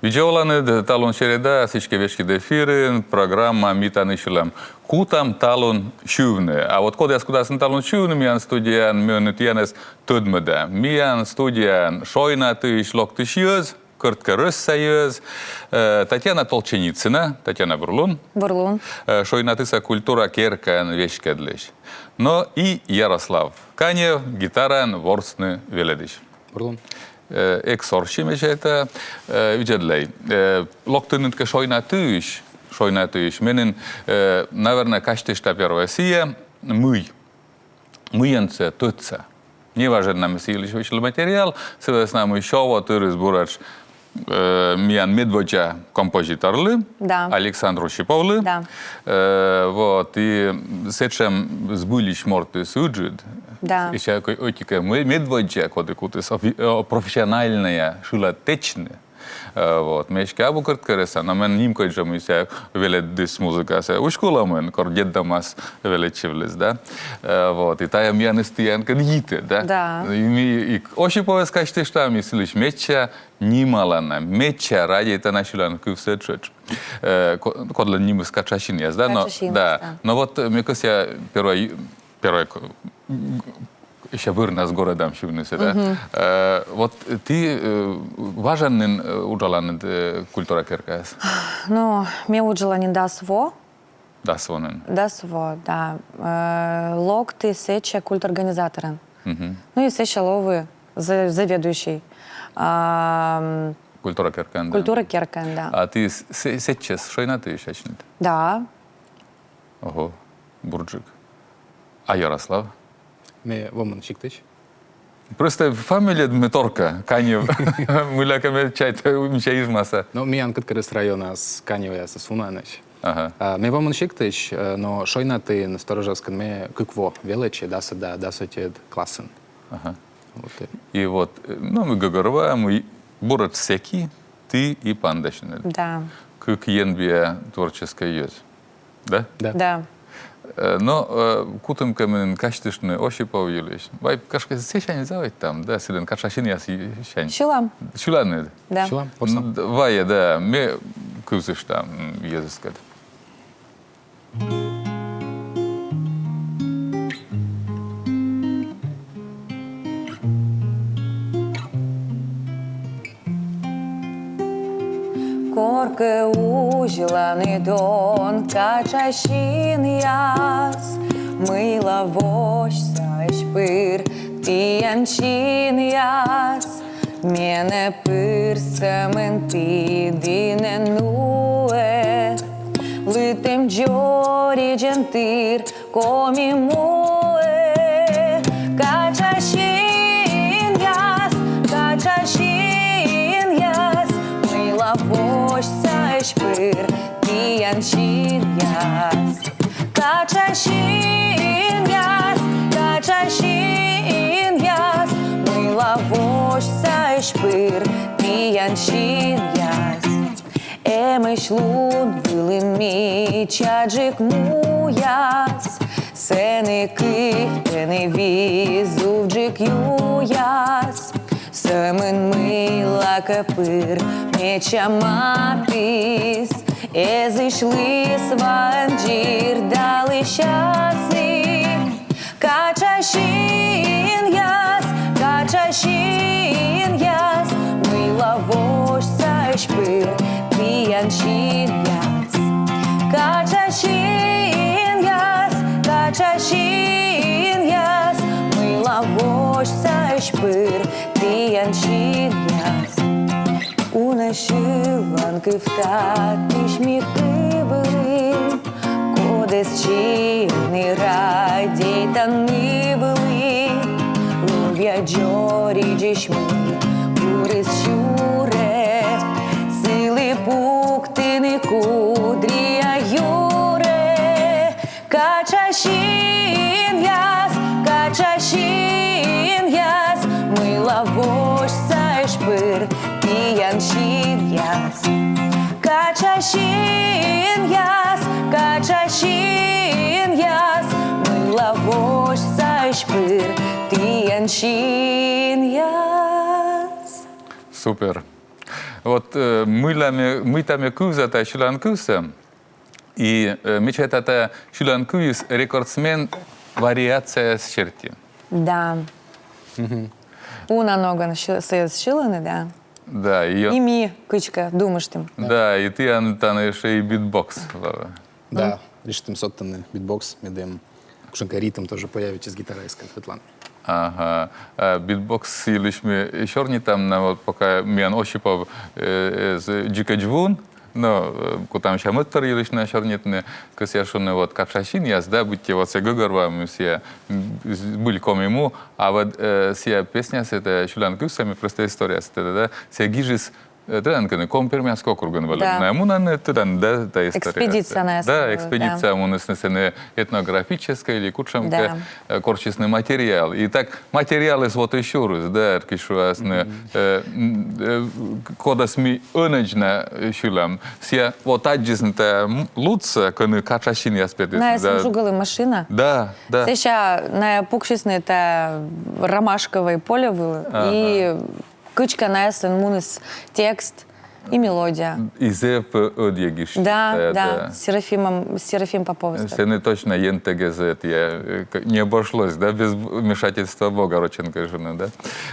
Videolarni talon şerida sichkeveshki defirin programma mitanishlam. Kutam talon shuvni. A вот коли скудасн talon shuvni mian studian mönütienes tudmada. Mian studian шойна тыш локтышьёз, кыртка рösssäjöz. Татьяна Толченицына, Татьяна Бурлун. Бурлун. Шойна тыса культура керкан вешкедлиш. Но и Ярослав Канев, гитаран ворсны веледиш. Бурлун. Эксорщиме это видели. Локтынытка шойна тыш. Менин, наверное, качество первая сия мы. Мыенце, тутся. Не важен нам силищный материал, соответственно, мы еще вот разбирач Миян Медводя композиторлы, да. Александру Щиповлы, да. Вот, и сечем сбылись морты суджит, да. Еще отика Медводя, кодекуты профессиональная, шулатечная. Вот, мешка букарт кареса, на мен нимкой же мы ся велет дис музыка ся у школа мен кор деддамас велечевлес, да, вот, и тая мьянестиянка дите, да, да, и ошипове скажете, что мислишь, меча нималана, меча ради это началан кувсечеч, кодла нимы скачашин есть, да, но, да, но вот мне кажется первое еще вырна с городом шивнуся, да. Вот ты важен уджалан культура керкас? Ну, мне уджалан дасво. Дасвонен. Дасво, да. Локты сеча культорганизаторен. Ну и сеча ловы заведующий. Культура керкан, да. Культура керкан, да. А ты сечес шойна ты еще чнит? Да. Ого, бурджик. А Ярослав? Ме воман шиктыч. Просто фамилия Дмиторка, Канев. Мыляками чайта мчаизмаса. Ну, миян кыткарыс района с Каневая со Сунаныч. Ага. Ме воман шиктыч, но шойна ты на сторожевском ме кыкво величе дасотед классен. Ага. Вот. И вот, ну, мы говорим, бурат секи, ты и пандашный. Да. Как енбия творческая есть. Да? Да. Да. Но кутымками качественные ошибки явились. Вай кашка сечань заводит там, да, силен кашашин я сечань. Чулам. Чуланы. Да. Чулам. Вай, да, мы кузыш там языскат. Корке ужеланы дон, качашин яс, мыла вошься шпыр, тиянчин яс, мене пырсамен ти динен нуэ, лытем джори джентыр, коми муэ, качашин яс, вошься шпыр, тиянчин яс, качашин яс, мыла вошься шпыр, тиянчин яс. Эмыш лун вылыми чаджик муяс, сены кыхтены визувджик юяс. Сымын мыла капыр, меча мапис, эзышлыс ванджир далышасы. Качашин яс, мыла вошься шпыр, тиянчин яс. Качашин яс, мыла вошься шпыр, тиянчин яс. Унашилан кыфтат ишмиты былым, кодес чины радейтан не былым. Лувья джори джишмы, бурыс щуре, силы пуктыны кудрия юре. Качашин яс, мыла вошься шпыр, тиянчин яс. Качашин яс, мыла вошься шпыр, тиянчин яс. Супер. Вот мы там кузата шилан кусем, и мечет это шилан кус рекордсмен вариация с черти. Да. Una nogana союз шиланы, да. Да, ее. И ми, кычка, думаешь ты. Да, и ты, Антон, еще и битбокс. Да, рішитим соттаний бітбокс, мідем. Кушенка ритм тоже появится с гитарой из Светланы. Ага. Битбокс илишми шорни там, вот пока мен ощупав с джикаджвун, но кутам шамыттар илишна шорнитны, кысяшуны вот капшашин яз, да, будьте вот се гыгарвам, все были комиму, а вот сия песня, это шулан кусами, простая история, да, се гижис Тренканы, компермяско округан вален. Да. Мунаны тыдан, да, та история. Экспедиция на Да, экспедиция мунысны этнографическая или кучамка корчесный материал. И так материалы с вот еще раз, да, кишуасны, кодасми önöjne шулам. Все вот аджиснта лучше, каны качашин яспеты. На смжугалы машина. Да, да. Сейчас на пукшисны это ромашковое поле было. И кычка на муныс текст и мелодия. И зеп одегиш. Да. С Серафим Поповым. Все не точно ЕНТГЗ, не обошлось, да, без вмешательства Бога, Роченко жены, да?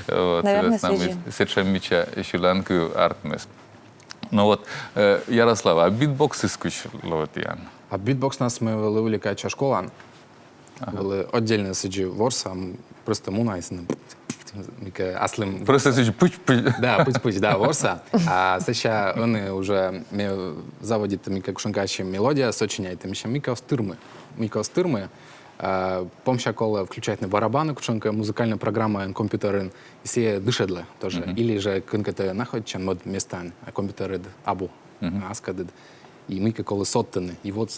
Вот, наверное, с нами свежи. Сечем Мича Шиланку Артмес. Ну вот, Ярослава, а битбокс искучил, вот Ян? А бітбокс нас ми вели велика школа. Вели віддільно сиджі ворсам, просто мунайсен. Міка аслим. Просто путь-путь. Да, путь-путь, да, ворса. А сейчас вони уже заводять міка кушанкачі мелодія, сочиняють міка міка остирми. Помща кола включать на барабаны, кушанка музыкальная программа на компьютере, и все дышедле тоже. Или же конкретно находят чем мод местан, а компьютеры абу, аскадед. И міка кола соттаны. И вот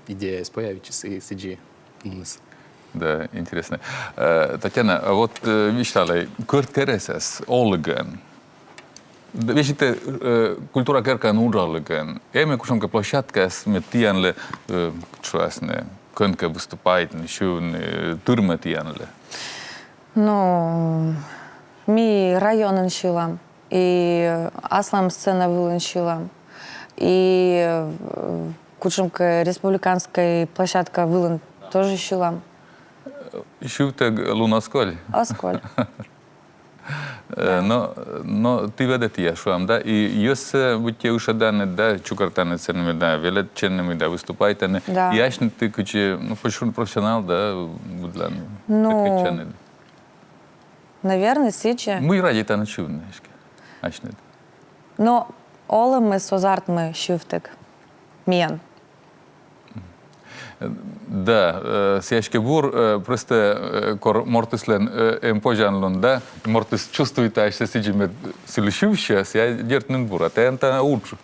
идея появится и сиджи мунис. Да, интересно. Татьяна, а вот мечтала, Курт Кересес, Олген. Видите, культура керка нуралген. Эми кушанка площадка с метиянле, чувасне, конка выступает, ничего, турма тиянле. Ну, ми район иншилам, и аслам сцена был иншилам, и кучемка республиканская площадка вылын тоже иншилам. Шивте луносколь. Осколь. Но ты ведет я шуам, да, и если будьте уже данные, да, чукартаны ценными, да, велет ценными, да, выступайте, да. яшни ты кучи, ну, почему профессионал, да, будлан. Ну, наверное, сейчас. Мы ради это начали, яшни. Но оле мы с азартом шифтек, мен. Да, сяшки бур просто кор мортислен эмпожанлон, да, мортис чувствует, а что сидим силищущая, я дертнен бур, а ты это учу.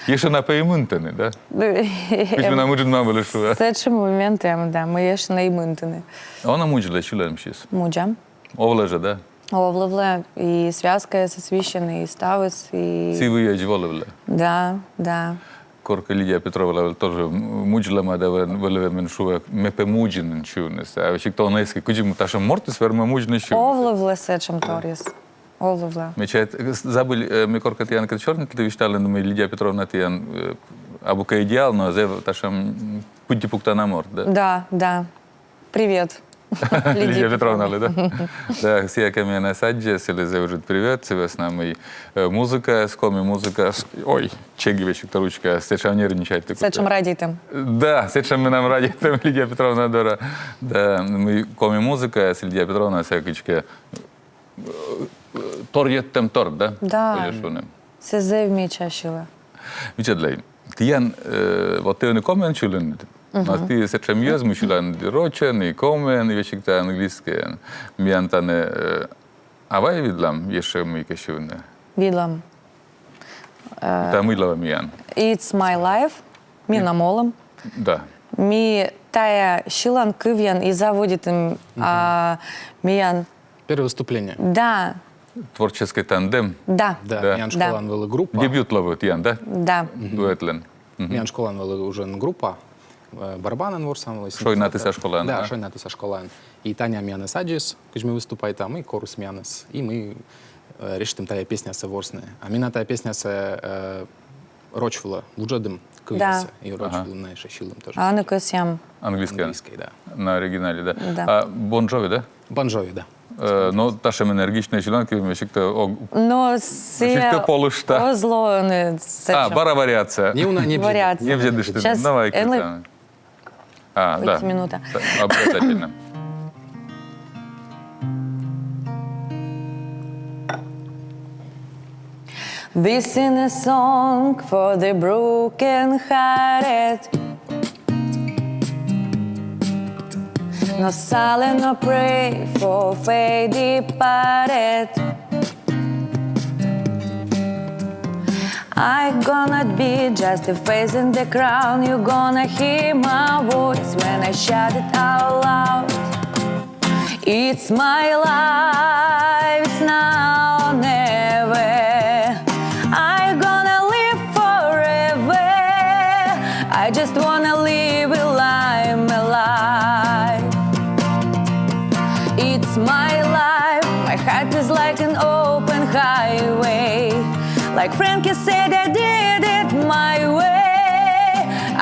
Еще на пейментаны, да? Ведь мы намуджен мамы лишу. С этим моментом, да, мы еще на иментаны. Она муджила, чулем сейчас. Муджам. Овлежа, да? Овлевле, и связка со священной, и ставис, и... Сивы я живолевле. Да, да. Корка Лидия Петрова тоже муджила, мада велеве меншуе, мепе муджин чунес. А вообще кто найски, кудим таша мортис верме муджин чунес. Овлевле с этим торис. Овлевле. Мечает, забыл, мы корка тиян как черный, ты виштали, но мы Лидия Петровна тиян, абука идеал, но зев таша пути пукта на морд, да? Да. Привет. Лидия Петровна, да? Да, все камни на саджи, сели завжди привет, себе с нами музыка, с коми музыка, ой, чегивечек, ручка, с чем нервничать. С этим радитым. Да, с чем мы нам радитым, Лидия Петровна, дора. Да, мы коми музыка, с Лидия Петровна, всякочка, торгеттем торт, да? Да. Сезев мечащила. Вичадлей, тиян, вот ты не комен чулен, но ты с чем ез, мы чулен рочен, и комен, и вещи-то английские, миантане, авай видлам, еще мы кашуны. Видлам. Там милого миян. It's my life. Ми намолом. Да. Ми тая шилан кывьян и заводит им миян. Первое выступление. Да. Творческий тандем. Да. Да, Ян Школан вели группа. Дебют ловит, Ян, да? Да. Дуэтлен. Ян Школан вели уже группа. Барабанен ворсам вели. Шойна ты со школан. Да, шойна ты со школан. И Таня Мянес Аджис, когда мы выступаем там, и Корус Мянес. И мы решитым тая песня се ворсне. А мина тая песня се рочвала вуджадым кыйсы. И рочвала на шилым тоже. А ну косям. Английская? Английский, да. На оригинале, да? Да. А Бон Джови, да? Бон Джови, да. Ну, ташем енергічний членки, мешікте Но Шикто полушта. Озло не бара вариация. Не уна не Вариация. Не взядешь ты. Сейчас Давай, Энлы- Кристина. Да. Выйти минута. Обязательно. This is a song for the broken hearted. No silent, no pray for fate departed. I gonna be just a face in the crowd. You gonna hear my voice when I shout it out loud. It's my life, it's now or never. I gonna live forever. I just wanna live a life, my life. It's my life. My heart is like an open highway. Like Frankie said, I did it my way.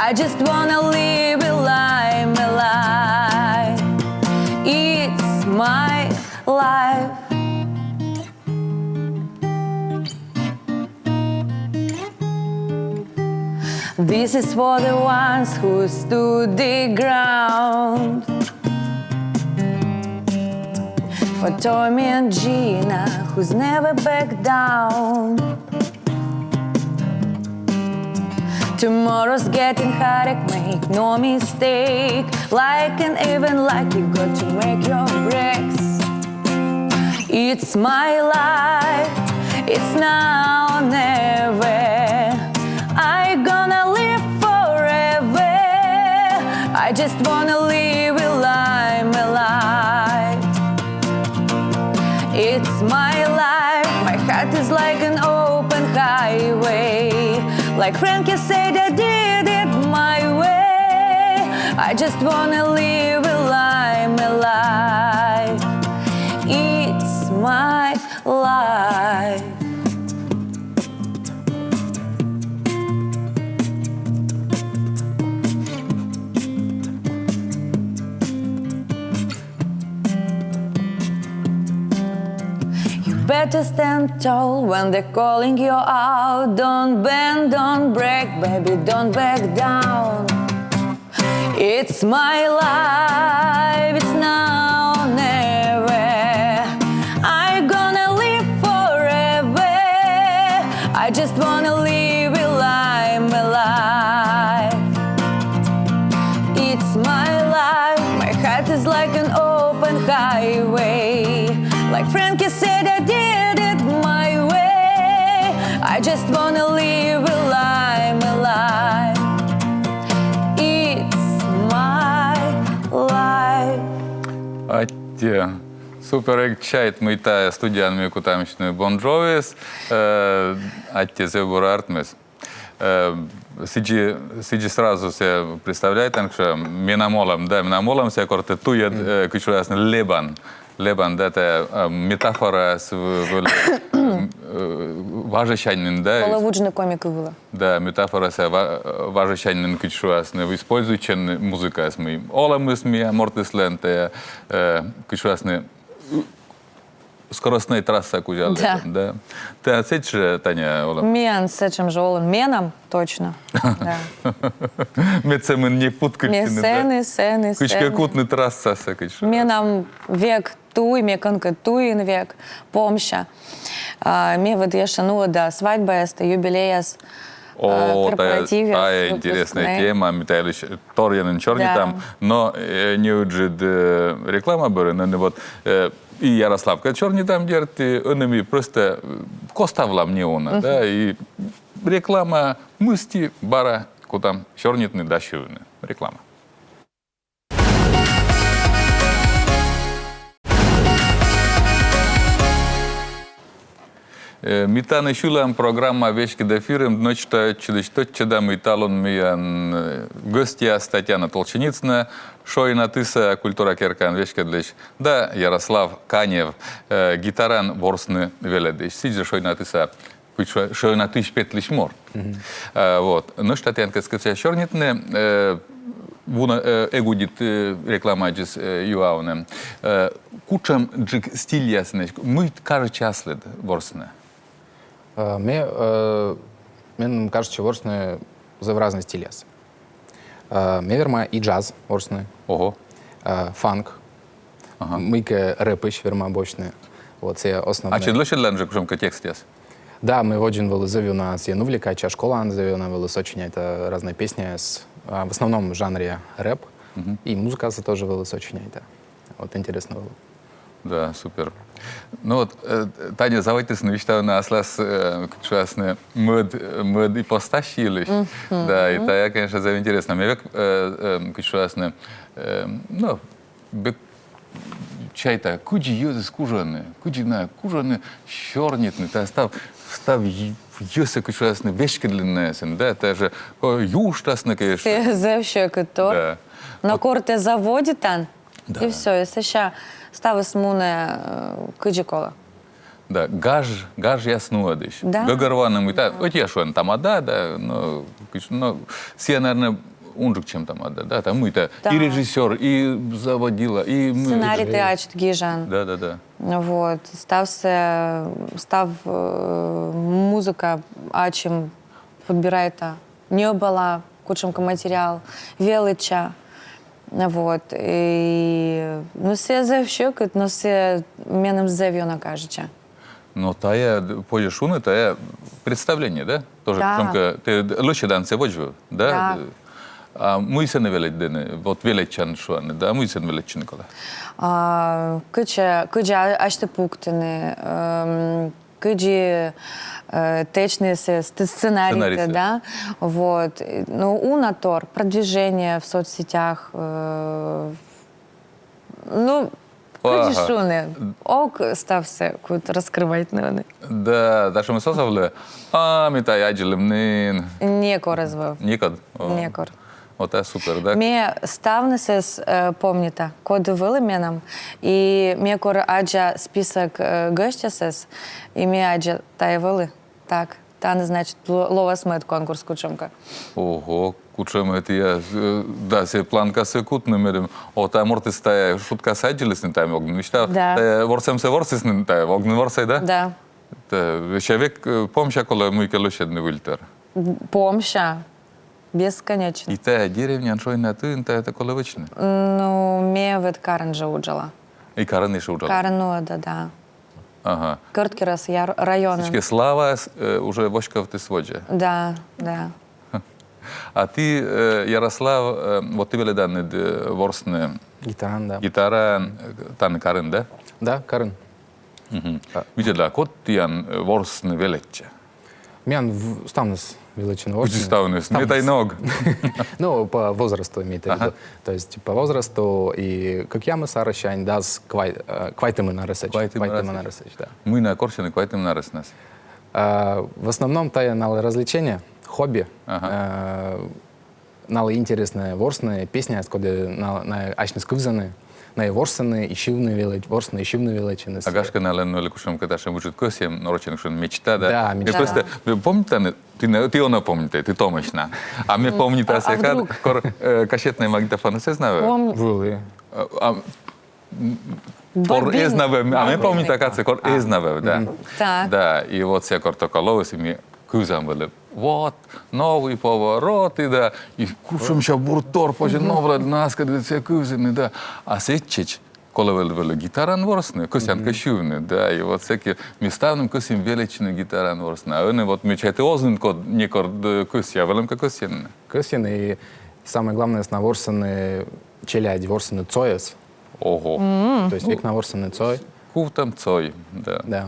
I just wanna live a life, my life. It's my life. This is for the ones who stood the ground. For Tommy and Gina, who's never backed down. Tomorrow's getting harder, make no mistake. Like and even like you got to make your breaks. It's my life, it's now or never. I gonna live forever. I just wanna live a life, my life. It's my life, my heart is like an open highway. Like Frankie said, I did it my way. I just wanna live a life, my life. It's my life. Better stand tall when they're calling you out. Don't bend, don't break, baby, don't back down. It's my life, it's now or never. I gonna live forever. I just wanna live a life, my life. It's my life, my heart is like an open highway. Like Frankie said, I did it my way. I just wanna live a life, my life. It's my life. Атте. Супер екчайт митає студіян кутамічної Бон Джовіс. Атте зебур артмес. Сиджи сразу се представляйте, що мінамолам се корте тує кичуясне лебан. Лебан, це метафора з важещанин, да? Половуджне коміки була. Да, метафора з важещанин кичуясне. Используючи музика з моїм. Олами смія, мортисленте, кичуясне скоростная трасса кузяла. Да. Ты отсечешь, Таня, Олам? Мен сечем же олен. Меном точно. Да. Мецемен не путкачины, да? Сени. Кучка-кутный трасса, сакач. Меном век туй, меканка туин век, помща. Ме вот еще, ну да, свадьба, это юбилеяс. О, корпоративе. тая интересная тема. Митайлич Торьянин черный Да. там, но не уджид реклама была, но вот и Ярославка черный там держит, и онами просто коставлам не она, да, и реклама мусти бара, куда чернитный дащивный. Реклама. Mitane Šulem программа «Вешки дефирем», ночта чудам и талон миян гостья Татьяна Толченицына, шойна тыса культура керкан вешки длич, да Ярослав Канев, гитаран ворсны веледыш, сидя шойна тыса, шойна тыш петлиш мор. Вот, ну что Татьяна сказала, шорнитне, Вуна егудит рекламаджис юауне. Кучам джик стиль ясный. Мы кажется часто ворсны. Мен кажется, ворсны за разные стили. Мне верма и джаз ворсны. Ого. Фанк. Мыйка рэпыш верма бочны. Вот це основне. А чи длоше дланжик кучамка текст яс? Да, мы очень вели зовю нас я увлекача школа, зовю на вели сочиня, это разные песни в основном в жанре рэп. И музыка тоже вели сочиня, это вот интересно было. Да, супер. Ну вот, Таня, заводитесь на вещта на аслас честно мод и постащились. Да, и это, конечно, за интересно. Мне век честно, ну, чай-то, куди юзы скужаны, куди на кужаны щорнитны, та став юсы честно вещки длинные, да, это же юштасны, конечно. Це завжди кутор. Да. На корте заводі тан. Да. І все, і ще стави смуне киджикола. Да, гаж ясну одыш. Да. Гагарваном и так. Вот я что он там отда, да, но все, наверное, унжик чем там отда, да, там мы-то Да. и режиссер, и заводила, и мы. Сценарій театру Гіжан. Да. Вот. Став музика, а чим підбирає та не була, кучемка матеріал, велича. Вот. І, ну, все завжди, ну, все менем зев'ю кажучи. Но тая, поешь шуны, тая представление, да? Тоже, Да. только ты лучше данцы вожу, да? Да. А мы се не велить дене, вот величан шуаны, да, мы се не величан кола. Киджі ашти пуктини, киджі течні сценарії, да? Вот. Ну, унатор, продвижение в соцсетях, ну, киджі Ага. шуни, ок стався, кут розкривати не Да, даже мы созавли, а мы тая аджелем нин. Неко розвив, Никод. некор. Вот это супер, да? Мє ставнесес, помніта, коди вили менам, і мє кор аджа список гостясес, і мє аджа тає вили, так. Та не значить лова смет конкурс кучомка. Ого, кучем это я, да, се планка се кутны мерим. О, та мортис тая шутка саджились не тайм огнен. Вещта, Да. ворсем се ворсис не тая огнен ворсай, да? Да. Человек, помня, коли мы келошедный вильтер. Помща. Безконечно. И тая деревня, шой на ты, тая это коловичный. Ну, мє вид Карен же уджала. И Карен еще ужал. Карен, ну, да. Ага. Кортки раз, я райони. Сички слава уже вошкав ты своджа. Да. А ты, Ярослав, вот ты вели данные ворсные Гитаран, да. гитара, тан Карен, да? Да, Карын. Видишь, да, кот тиян ворсны велича. Мен ставнес величину Кучи ставнес, не тай ног. Ну, по возрасту имеет в виду. То есть по возрасту, и как я мы саращань, да, с квайтами нарисач. Квайтами нарисач, да. Мы на коршине квайтем нарис нас. В основном тая налы развлечения, хобби, налы интересные ворсные песни, откуда на ашни сквзаны, на ворсаны, ищивны велич, ворсны, ищивны величины. А гашка на лену или кушем, когда шем учит косем, нарочен, что мечта, да? Да, мечта. Просто, помните, ты она помните, ты томочна. А мне помнит, а кассетный магнитофон, все знаю? Вули. Кор езнавев, а ми пам'ятаємо, це кор езнавев, да. Так. Да, і от це кортоколовець, і ми кузам вели, от, новий поворот, і да, і кушам ще буртор, потім нове нас, коли це кузини, да. А сечич, коли вели гітаран ворсний, косян кашівний, да, і от всякі, ми ставним косім величний гітаран ворсний, а вони, от, ми чайте ознин код, не кор косія, велимка косінне. Косин, и самое главное, на ворсаны челядь, ворсаны цоес. Ого. То есть век на ворсаны цой. Кув там цой, да. Да.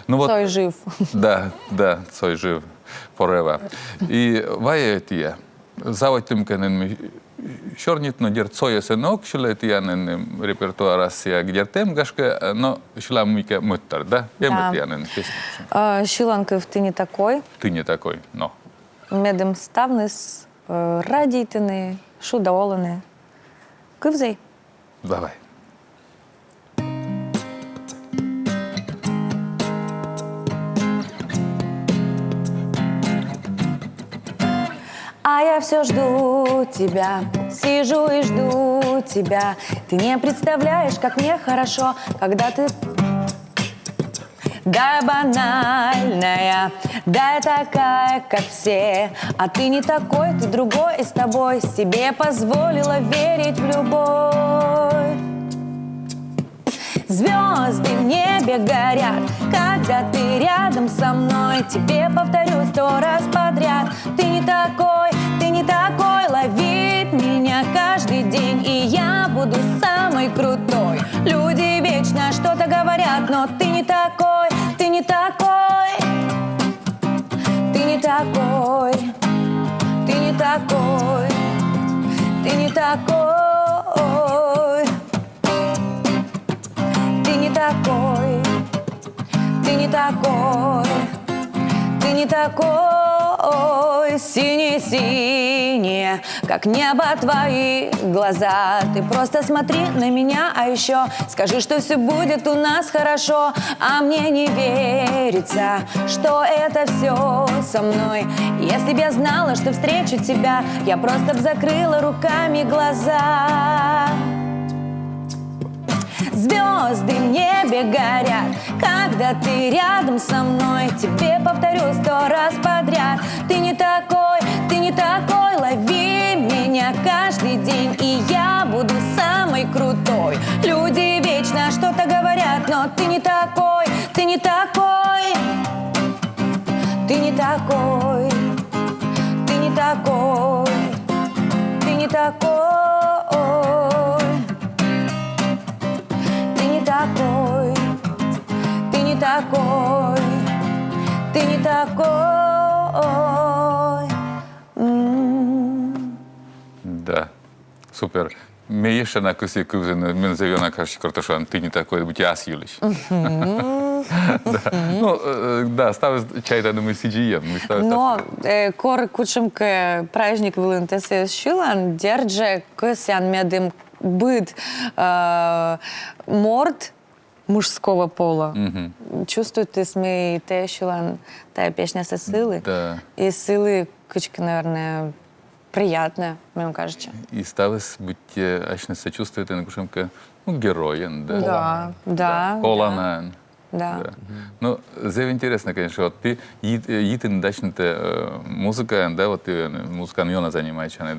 Ну, от, Цой жив. Да, цой жив forever. І ває тія, заводь тим канен Шорнитно дерцоя сынок, шилетиянен репертуарасия гдертем гашка, но шиламмике мыттар, да? Я Да. мыттиянен песня. Шиланков «Ты не такой». Ты не такой, но. Медем ставнис, радійтини, шудоолини. Кивзей. Давай. А я все жду тебя, сижу и жду тебя. Ты не представляешь, как мне хорошо, когда ты... Да, я банальная, да, я такая, как все. А ты не такой, ты другой, и с тобой себе позволила верить в любовь. Звезды в небе горят, когда ты рядом со мной. Тебе повторю 100 раз подряд. Ты не такой, лови меня каждый день, и я буду самой крутой. Люди вечно что-то говорят, но ты не такой, ты не такой, ты не такой, ты не такой, ты не такой. Ты не такой, ты не такой, ты не такой. Синие-синие, как небо твои глаза. Ты просто смотри на меня, а еще скажи, что все будет у нас хорошо. А мне не верится, что это все со мной. Если б я знала, что встречу тебя, я просто б закрыла руками глаза. Звезды в небе горят, когда ты рядом со мной. Тебе повторю 100 раз подряд. Ты не такой, лови меня каждый день, и я буду самой крутой. Люди вечно что-то говорят, но ты не такой, ты не такой, ты не такой, ты не такой, ты не такой. Ты не такой, ты не такой, ты не такой. Да, супер. Мне еще на кусе кузена, мен зовёна, кажется, картошан, ты не такой, будь я Юлич. Ну, да, ставиш чайта на CGM. Но кор кучемке праздник Валентеса Шилан держи косян медым быт морд мужского пола. Чувствуете смей те Шилан, та песня со силы. Да. И силы кучки, наверное, приятная, мне кажется. И ставиш быть аж не сочувствуете на кушемке, ну, героен, да. Да, да. Коланан. Да. Ну, это интересно, конечно, вот ты един дачнете музыка, да, вот ты музыка не занимаешься,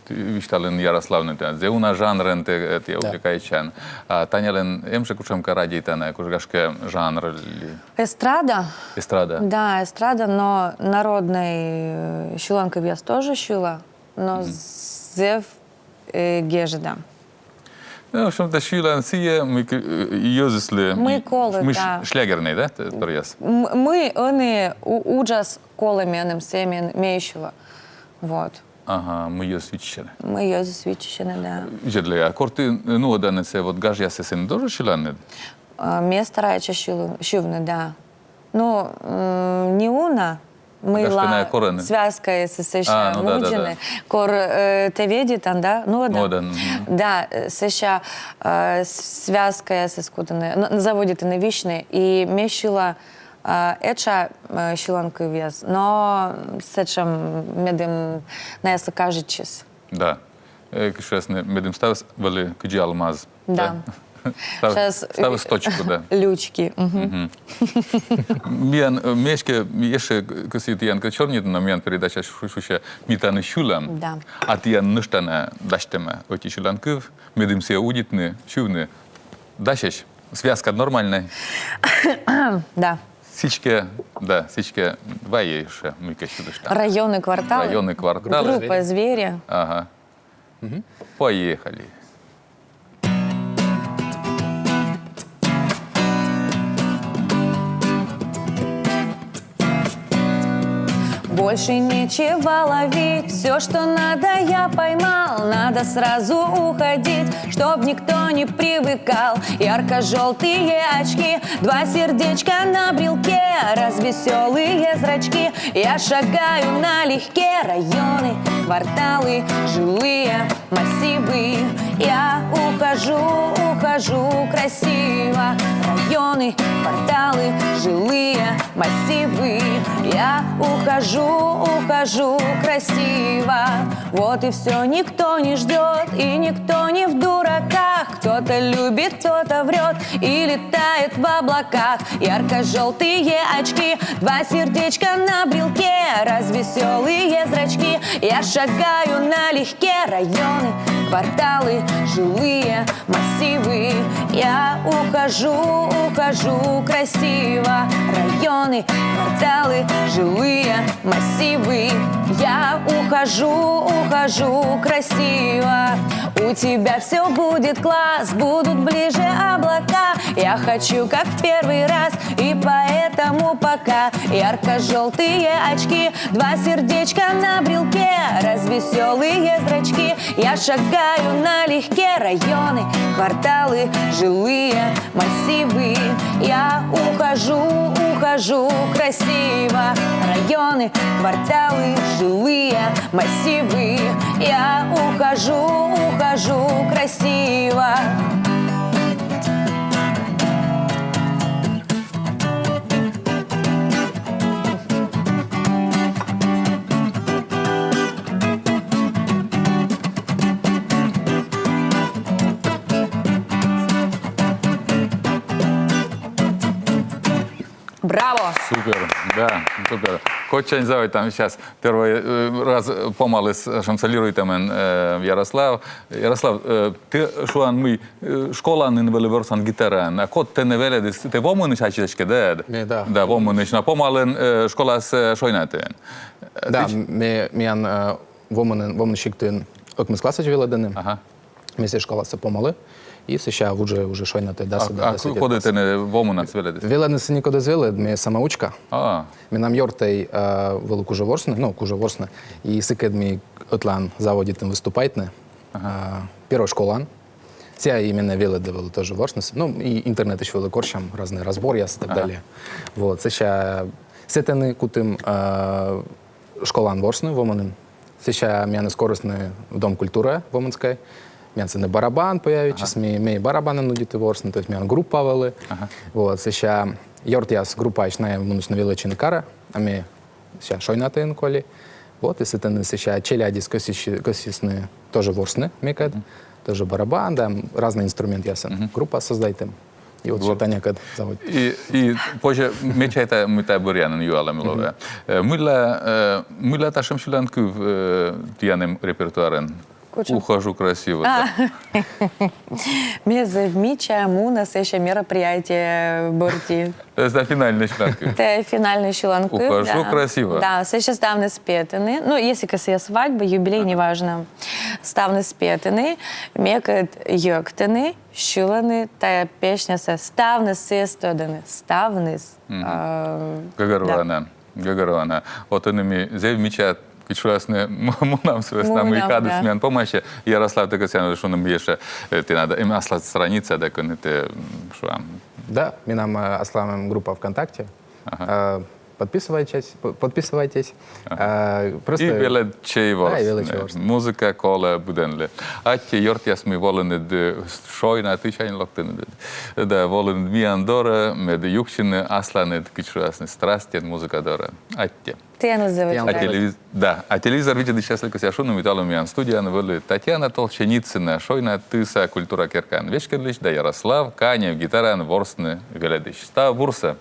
ты виштален Ярославный, да, у нас жанр те увлекаешься, а Танялен, эмше кушемка радита на кушгашке жанр ли? Эстрада? Эстрада. Да, эстрада, но народной Шиланков я тоже шила, но зев гежда. Ну, в общем-то, Шилан сие, мы юзесли... Мы колы, мы да. Шлягерный, да, переяс? Мы, они, ужас колами, семен, мейшила. Вот. Ага, мы ее свечили. Мы ее засвечены, да. Жедли, а корты, ну, да, це вот гаж я сесен тоже Шилан? Место райча шивны, да. Ну, не уна, мыла, связка СССР, ну да, муджины, кор те видит, да, ну да. Да, США связка СССР, на заводе ты навищный, и мещила Еча Шиланка вес, но с этим медем на если кажется. Да. Сейчас медем ставишь, вали куджи алмаз. Да. Ставишь точку, да. Лючки. Мен мешке еще кусит янка чернит на мен передача шуше митаны шулам. Да. А ты ныштана даштема оти шуланков, медем все удитны, шувны. Дашешь? Связка нормальная? Да. Сичке, да, сичке ваеше, мы качу что. Районы, кварталы. Районы, кварталы. Группа звери. Ага. Поехали. больше нечего ловить. Все, что надо, я поймал. Надо сразу уходить, чтоб никто не привыкал. Ярко-желтые очки, 2 сердечка на брелке, развеселые зрачки. Я шагаю налегке, районы, кварталы, жилые массивы. Я ухожу красиво. Районы, кварталы, жилые массивы. Я ухожу красиво. Вот и все, никто не ждет, и никто не в дураках. Кто-то любит, кто-то врет и летает в облаках. Ярко-желтые очки, 2 сердечка на брелке, развеселые зрачки. Я шагаю налегке, районы, кварталы, жилые массивы. Я ухожу красиво. Районы, кварталы, жилые массивы. Я ухожу красиво. У тебя все будет класс, будут ближе облака. Я хочу, как в первый раз, и поэтому пока. Ярко-желтые очки, 2 сердечка на брелке, развеселые зрачки. Я шагаю налегке, районы, кварталы, жилые массивы. Я ухожу красиво. Районы, кварталы, жилые массивы. Я ухожу красиво. Браво! Супер, да, супер. Очень заводь там сейчас первый раз помалис шамсалирует мен Ярослав. Ярослав, ты шуан мы школа не вели версан гитаран. А кот ты не вели, ты помнишь ачечке, да? Да. Да, помнишь. На помален школа с шойнатен. Да, мен вомын шиктен ökmüz klassa veledeni. Ага. Месе школа се помалы. И сега уже шойнате да се. А куда ты не вомынас веледес? Веледен се никоде звелед, ме самоучка. А. Ми нам йортей велу куже ворсне, и сикед ми отлан заводитен выступайтне. Первый школан. Ся именно веледе велу тоже ворснес. Ну, и интернет еще велу коршам, разные разборы и так далее. Вот, сега сетени кутим школан ворсне, воманен. Сега мяне скоростне в Дом культуры воманской. Мяне не барабан появится, ми барабаны нудите ворсне, то есть мяне группа вели. Вот, сега йортяс группа ичная мунус на величины кара, а ми сега шойнатен коли. Вот, и сетени сега челядис косисны тоже ворсне, мекад. Тоже барабан, да, разные инструменты ясен. Группа создайте. И вот что некад заводит. И позже мечайта mitä början juolla milloin. Millä tasam silloin тияnem репертуарен? Ухожу красиво. Меня завмича муна еще мероприятие борти. Это финальный шланг. Это финальный шланг. Ухожу красиво. Да, сейчас ставны спетаны. Ну, если касая свадьбы, юбилей, неважно. Ставны спетаны, мекат йоктаны, щуланы, тая песня со ставны сестоданы. Ставны. Гагаруана. Вот они завмичат. Кичуасне мунам свестам и кадыс мен помощи. Ярослав Текасян решил більше ти надо им аслать страница, де коните шуам. Да, мы нам ославим группа ВКонтакте. Подписывайтесь. Просто и велед чей ворс. Музика коле буденле. Атти йортяс ми волен de шойна тишайн локтен. Да волен миандора med юхчине асланет кичуасне страстен музыка дора. Атти. Да, а телевизор видит сейчас только сяшуну металлумиан студия на Татьяна Толченицына, шойна тыса культура керкан. Вечкерлич, да Ярослав, Канев, гитаран, ворсны, веледыш. Ста бурса.